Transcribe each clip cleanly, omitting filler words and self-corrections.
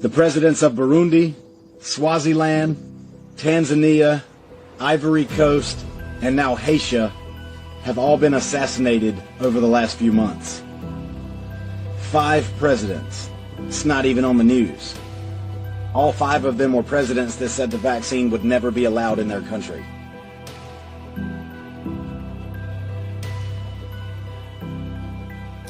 The presidents of Burundi, Swaziland, Tanzania, Ivory Coast, and now Haiti have all been assassinated over the last few months. 5 presidents. It's not even on the news. All 5 of them were presidents that said the vaccine would never be allowed in their country.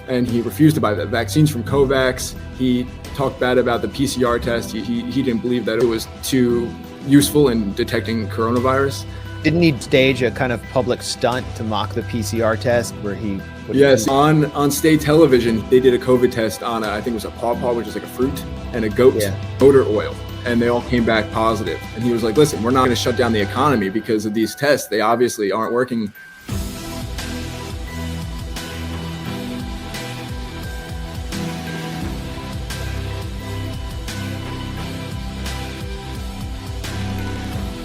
And he refused to buy the vaccines from COVAX. He talked bad about the PCR test. He didn't believe that it was too useful in detecting coronavirus. Didn't he stage a kind of public stunt to mock the PCR test where he... Yes, on state television, they did a COVID test on, I think it was a pawpaw, which is like a fruit, and a goat odor oil. And they all came back positive. And he was like, listen, we're not going to shut down the economy because of these tests. They obviously aren't working.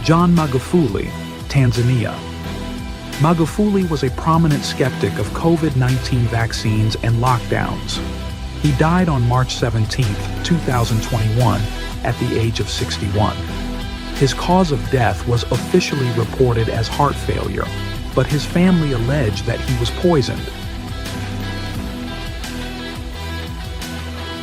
John Magufuli, Tanzania. Magufuli was a prominent skeptic of COVID-19 vaccines and lockdowns. He died on March 17, 2021, at the age of 61. His cause of death was officially reported as heart failure, but his family alleged that he was poisoned.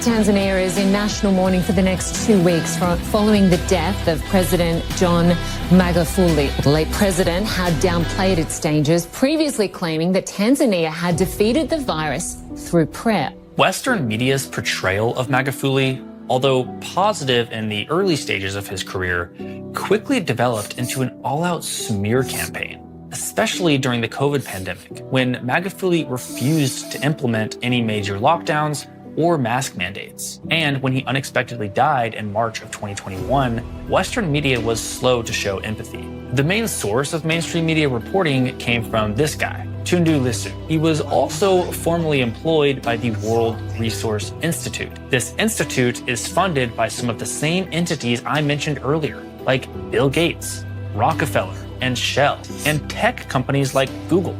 Tanzania is in national mourning for the next 2 weeks following the death of President John Magufuli. The late president had downplayed its dangers, previously claiming that Tanzania had defeated the virus through prayer. Western media's portrayal of Magufuli, although positive in the early stages of his career, quickly developed into an all-out smear campaign, especially during the COVID pandemic, when Magufuli refused to implement any major lockdowns or mask mandates. And when he unexpectedly died in March of 2021, Western media was slow to show empathy. The main source of mainstream media reporting came from this guy, Tundu Lissu. He was also formerly employed by the World Resource Institute. This institute is funded by some of the same entities I mentioned earlier, like Bill Gates, Rockefeller, and Shell, and tech companies like Google.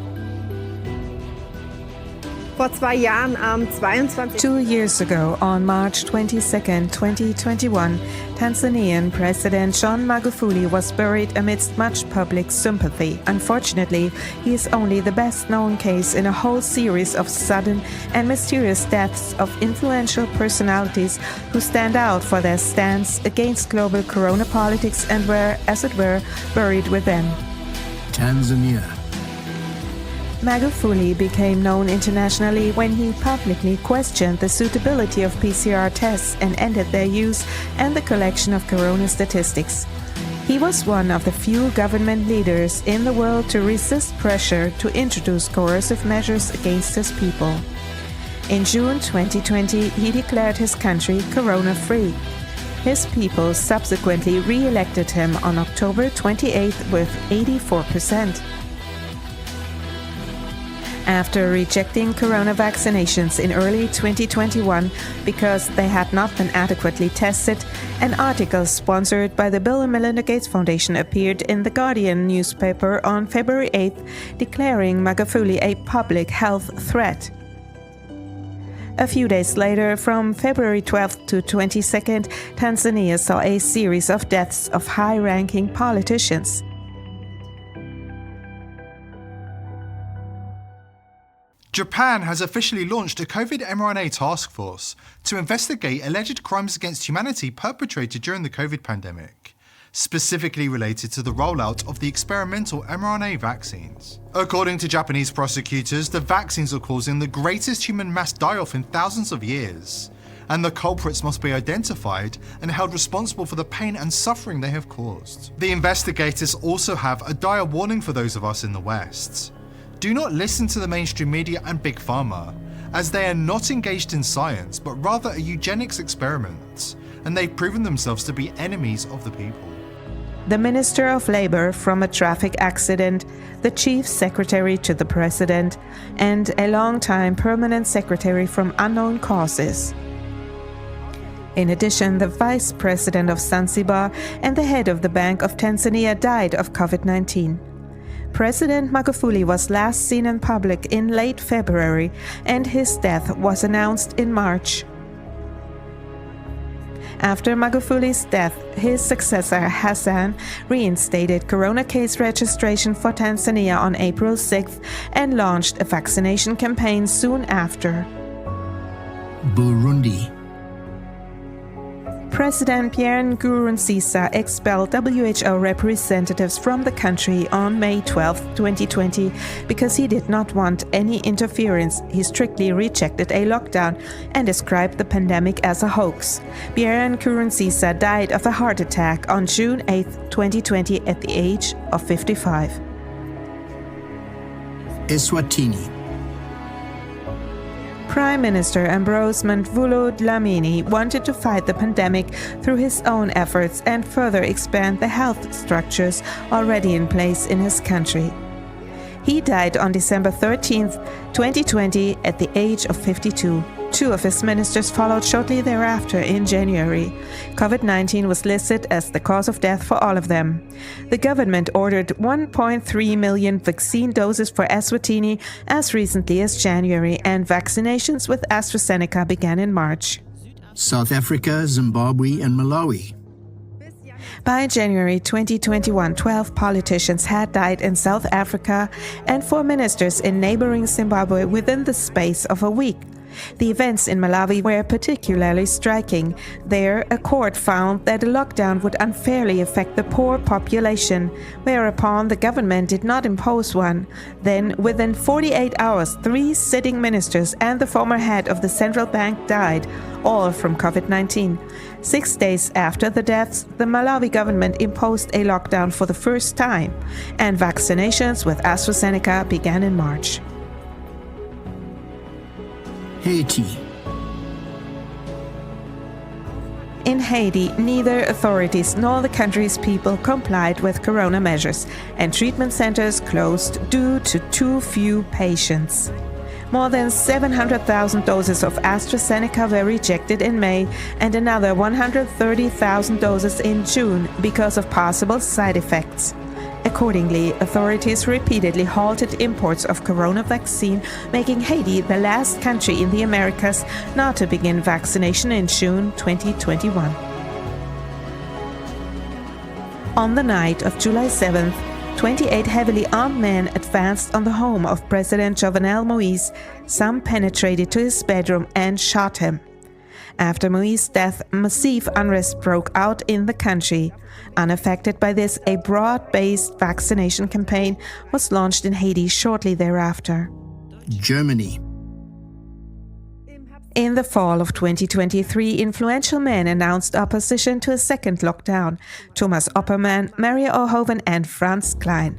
2 years ago, on March 22, 2021, Tanzanian President John Magufuli was buried amidst much public sympathy. Unfortunately, he is only the best-known case in a whole series of sudden and mysterious deaths of influential personalities who stand out for their stance against global corona politics and were, as it were, buried with them. Tanzania. Magufuli became known internationally when he publicly questioned the suitability of PCR tests and ended their use and the collection of corona statistics. He was one of the few government leaders in the world to resist pressure to introduce coercive measures against his people. In June 2020, he declared his country corona-free. His people subsequently re-elected him on October 28 with 84%. After rejecting corona vaccinations in early 2021 because they had not been adequately tested, an article sponsored by the Bill and Melinda Gates Foundation appeared in The Guardian newspaper on February 8th, declaring Magufuli a public health threat. A few days later, from February 12th to 22nd, Tanzania saw a series of deaths of high-ranking politicians. Japan has officially launched a COVID mRNA task force to investigate alleged crimes against humanity perpetrated during the COVID pandemic, specifically related to the rollout of the experimental mRNA vaccines. According to Japanese prosecutors, the vaccines are causing the greatest human mass die-off in thousands of years, and the culprits must be identified and held responsible for the pain and suffering they have caused. The investigators also have a dire warning for those of us in the West. Do not listen to the mainstream media and Big Pharma, as they are not engaged in science, but rather a eugenics experiment, and they've proven themselves to be enemies of the people. The Minister of Labor from a traffic accident, the Chief Secretary to the President, and a long-time permanent secretary from unknown causes. In addition, the Vice President of Zanzibar and the head of the Bank of Tanzania died of COVID-19. President Magufuli was last seen in public in late February, and his death was announced in March. After Magufuli's death, his successor Hassan reinstated corona case registration for Tanzania on April 6th and launched a vaccination campaign soon after. Burundi. President Pierre Nkurunziza expelled WHO representatives from the country on May 12, 2020, because he did not want any interference. He strictly rejected a lockdown and described the pandemic as a hoax. Pierre Nkurunziza died of a heart attack on June 8, 2020, at the age of 55. Eswatini. Prime Minister Ambrose Mangolo Dlamini wanted to fight the pandemic through his own efforts and further expand the health structures already in place in his country. He died on December 13, 2020, at the age of 52. Two of his ministers followed shortly thereafter in January. COVID-19 was listed as the cause of death for all of them. The government ordered 1.3 million vaccine doses for Eswatini as recently as January, and vaccinations with AstraZeneca began in March. South Africa, Zimbabwe, and Malawi. By January 2021, 12 politicians had died in South Africa and 4 ministers in neighboring Zimbabwe within the space of a week. The events in Malawi were particularly striking. There, a court found that a lockdown would unfairly affect the poor population, whereupon the government did not impose one. Then, within 48 hours, 3 sitting ministers and the former head of the central bank died, all from COVID-19. 6 days after the deaths, the Malawi government imposed a lockdown for the first time, and vaccinations with AstraZeneca began in March. Haiti. In Haiti, neither authorities nor the country's people complied with corona measures, and treatment centers closed due to too few patients. More than 700,000 doses of AstraZeneca were rejected in May, and another 130,000 doses in June because of possible side effects. Accordingly, authorities repeatedly halted imports of corona vaccine, making Haiti the last country in the Americas not to begin vaccination in June 2021. On the night of July 7th, 28 heavily armed men advanced on the home of President Jovenel Moïse. Some penetrated to his bedroom and shot him. After Moïse's death, massive unrest broke out in the country. Unaffected by this, a broad-based vaccination campaign was launched in Haiti shortly thereafter. Germany. In the fall of 2023, influential men announced opposition to a second lockdown: Thomas Oppermann, Mario Ohoven, and Franz Klein.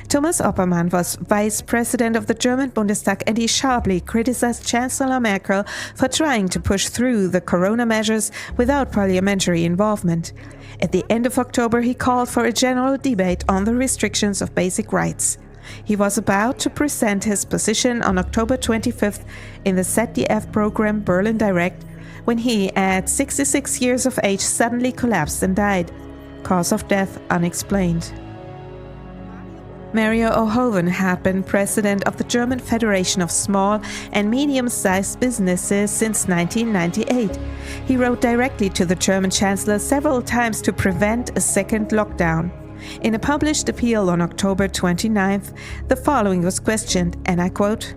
Thomas Oppermann was vice president of the German Bundestag, and he sharply criticized Chancellor Merkel for trying to push through the corona measures without parliamentary involvement. At the end of October, he called for a general debate on the restrictions of basic rights. He was about to present his position on October 25th in the ZDF program Berlin Direct, when he, at 66 years of age, suddenly collapsed and died. Cause of death unexplained. Mario Ohoven had been president of the German Federation of Small and Medium-Sized Businesses since 1998. He wrote directly to the German Chancellor several times to prevent a second lockdown. In a published appeal on October 29th, the following was questioned, and I quote,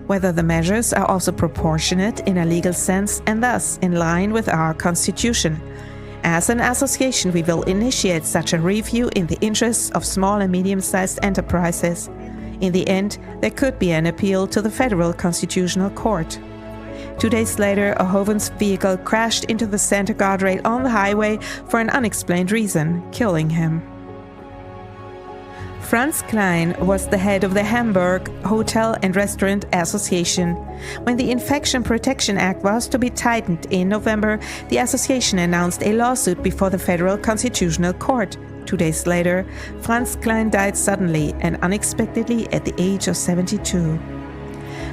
"Whether the measures are also proportionate in a legal sense and thus in line with our Constitution. As an association, we will initiate such a review in the interests of small and medium-sized enterprises. In the end, there could be an appeal to the Federal Constitutional Court." 2 days later, Ohoven's vehicle crashed into the center guardrail on the highway for an unexplained reason, killing him. Franz Klein was the head of the Hamburg Hotel and Restaurant Association. When the Infection Protection Act was to be tightened in November, the association announced a lawsuit before the Federal Constitutional Court. 2 days later, Franz Klein died suddenly and unexpectedly at the age of 72.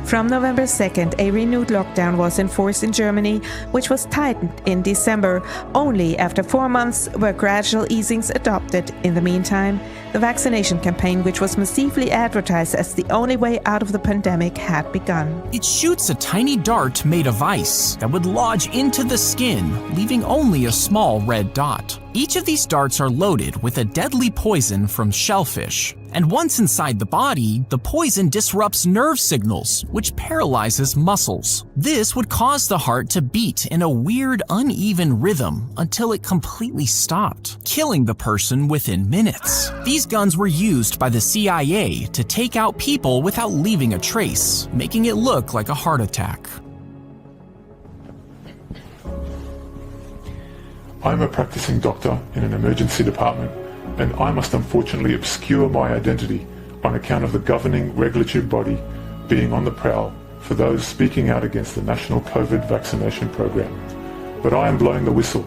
From November 2nd, a renewed lockdown was enforced in Germany, which was tightened in December, only after 4 months were gradual easings adopted. In the meantime, the vaccination campaign, which was massively advertised as the only way out of the pandemic, had begun. It shoots a tiny dart made of ice that would lodge into the skin, leaving only a small red dot. Each of these darts are loaded with a deadly poison from shellfish. And once inside the body, the poison disrupts nerve signals, which paralyzes muscles. This would cause the heart to beat in a weird, uneven rhythm until it completely stopped, killing the person within minutes. These guns were used by the CIA to take out people without leaving a trace, making it look like a heart attack. I'm a practicing doctor in an emergency department, and I must unfortunately obscure my identity on account of the governing regulatory body being on the prowl for those speaking out against the national COVID vaccination program. But I am blowing the whistle.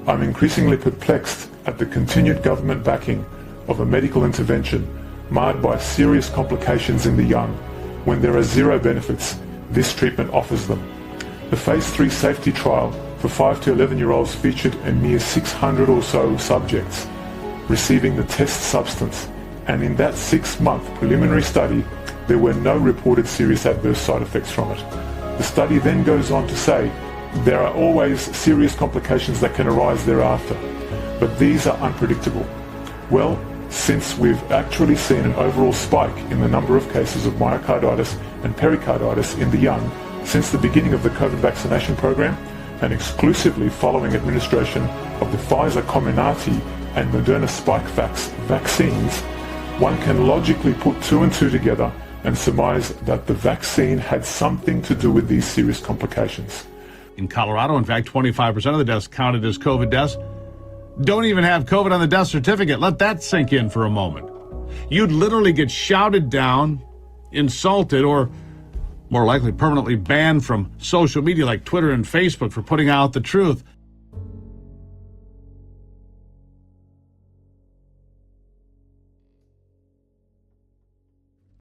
I'm increasingly perplexed at the continued government backing of a medical intervention marred by serious complications in the young when there are zero benefits this treatment offers them. The Phase 3 safety trial for 5 to 11-year-olds featured a mere 600 or so subjects receiving the test substance, and in that 6-month preliminary study there were no reported serious adverse side effects from it. The study then goes on to say there are always serious complications that can arise thereafter, but these are unpredictable. Well, since we've actually seen an overall spike in the number of cases of myocarditis and pericarditis in the young since the beginning of the COVID vaccination program, and exclusively following administration of the Pfizer Comirnaty and Moderna Spikevax vaccines, one can logically put 2 and 2 together and surmise that the vaccine had something to do with these serious complications. In Colorado, in fact, 25% of the deaths counted as COVID deaths don't even have COVID on the death certificate. Let that sink in for a moment. You'd literally get shouted down, insulted, or more likely permanently banned from social media like Twitter and Facebook for putting out the truth.